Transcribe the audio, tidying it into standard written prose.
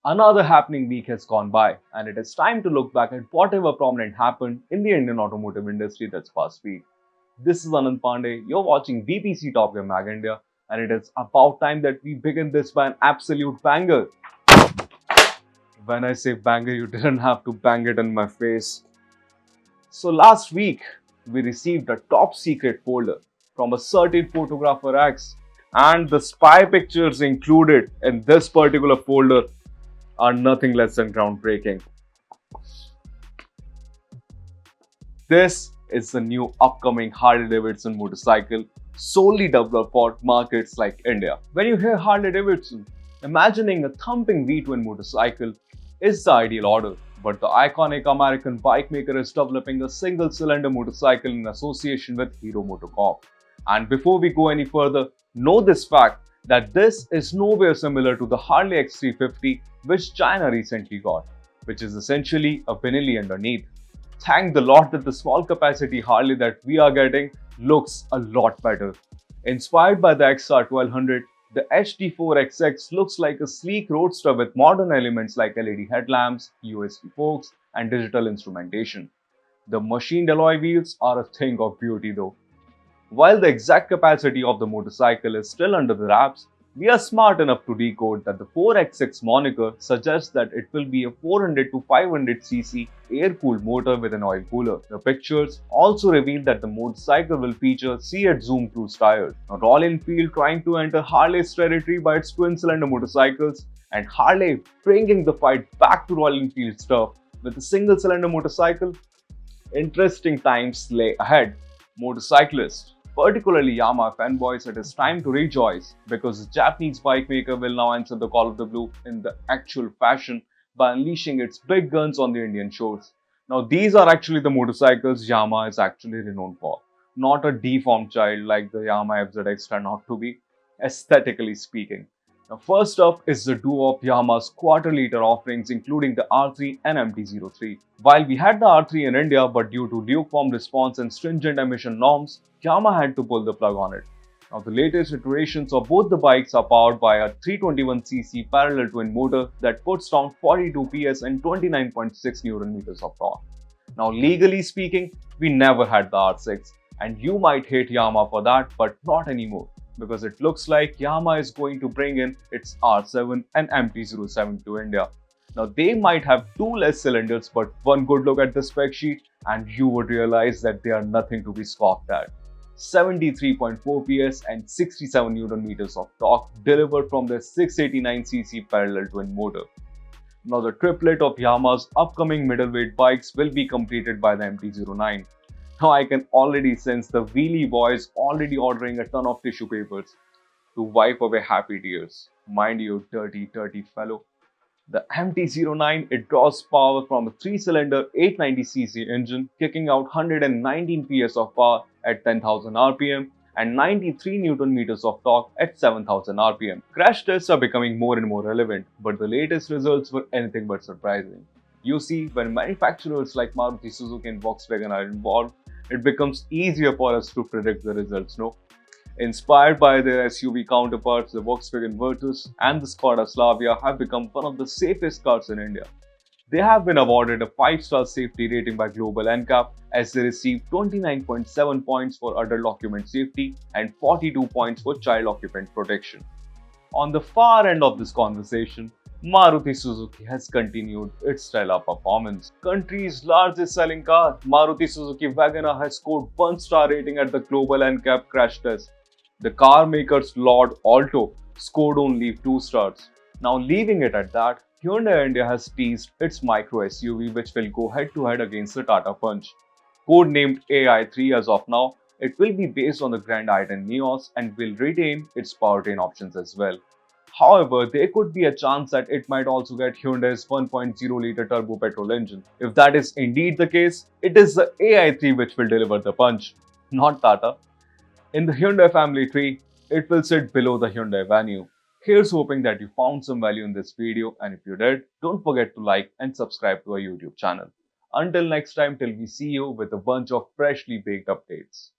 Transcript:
Another happening week has gone by, and it is time to look back at whatever prominent happened in the Indian automotive industry this past week. This is Anand Pandey, you're watching VPC Top Gear Mag India, and it is about time that we begin this by an absolute banger. When I say banger, you didn't have to bang it in my face. So last week, we received a top secret folder from a certain photographer X, and the spy pictures included in this particular folder are nothing less than groundbreaking. This is the new upcoming Harley Davidson motorcycle solely developed for markets like India. When you hear Harley Davidson, imagining a thumping V twin motorcycle is the ideal order. But the iconic American bike maker is developing a single cylinder motorcycle in association with Hero Motocorp. And before we go any further, know this fact that this is nowhere similar to the Harley X350 which China recently got, which is essentially a Benelli underneath. Thank the Lord that the small capacity Harley that we are getting looks a lot better. Inspired by the XR1200, the HD4XX looks like a sleek roadster with modern elements like LED headlamps, USB forks, and digital instrumentation. The machined alloy wheels are a thing of beauty though. While the exact capacity of the motorcycle is still under the wraps, we are smart enough to decode that the 4XX moniker suggests that it will be a 400 to 500cc air-cooled motor with an oil cooler. The pictures also reveal that the motorcycle will feature C8 Zoom Cruise tires. Now, Royal Enfield trying to enter Harley's territory by its twin-cylinder motorcycles, and Harley bringing the fight back to Royal Enfield stuff with a single-cylinder motorcycle. Interesting times lay ahead. Motorcyclists, particularly Yamaha fanboys, it is time to rejoice because the Japanese bike maker will now answer the call of the blue in the actual fashion by unleashing its big guns on the Indian shores. Now, these are actually the motorcycles Yamaha is actually renowned for, not a deformed child like the Yamaha FZX turned out to be, aesthetically speaking. Now, first up is the duo of Yamaha's quarter-liter offerings, including the R3 and MT-03. While we had the R3 in India, but due to lukewarm response and stringent emission norms, Yamaha had to pull the plug on it. Now, the latest iterations of both the bikes are powered by a 321cc parallel twin motor that puts down 42 PS and 29.6 Newton meters of torque. Now, legally speaking, we never had the R6, and you might hate Yamaha for that, but not anymore, because it looks like Yamaha is going to bring in its R7 and MT-07 to India. Now, they might have two less cylinders, but one good look at the spec sheet and you would realize that they are nothing to be scoffed at. 73.4 PS and 67 Newton meters of torque delivered from their 689cc parallel twin motor. Now, the triplet of Yamaha's upcoming middleweight bikes will be completed by the MT-09. Now, I can already sense the wheelie boys already ordering a ton of tissue papers to wipe away happy tears. Mind you, dirty fellow. The MT-09, it draws power from a 3-cylinder 890cc engine, kicking out 119 PS of power at 10,000 RPM and 93 Newton meters of torque at 7,000 RPM. Crash tests are becoming more and more relevant, but the latest results were anything but surprising. You see, when manufacturers like Maruti, Suzuki and Volkswagen are involved, it becomes easier for us to predict the results, no? Inspired by their SUV counterparts, the Volkswagen Virtus and the Skoda SLAVIA have become one of the safest cars in India. They have been awarded a 5-star safety rating by Global NCAP as they received 29.7 points for adult occupant safety and 42 points for child occupant protection. On the far end of this conversation, Maruti Suzuki has continued its stellar performance. Country's largest selling car, Maruti Suzuki WagonR has scored 1-star rating at the Global NCAP crash test. The car maker's Lord ALTO scored only 2 stars. Now, leaving it at that, Hyundai India has teased its micro SUV which will go head-to-head against the Tata Punch. Codenamed AI3 as of now, it will be based on the Grand i10 Neos and will retain its powertrain options as well. However, there could be a chance that it might also get Hyundai's 1.0-liter turbo petrol engine. If that is indeed the case, it is the AI3 which will deliver the punch, not Tata. In the Hyundai family tree, it will sit below the Hyundai Venue. Here's hoping that you found some value in this video, and if you did, don't forget to like and subscribe to our YouTube channel. Until next time, till we see you with a bunch of freshly baked updates.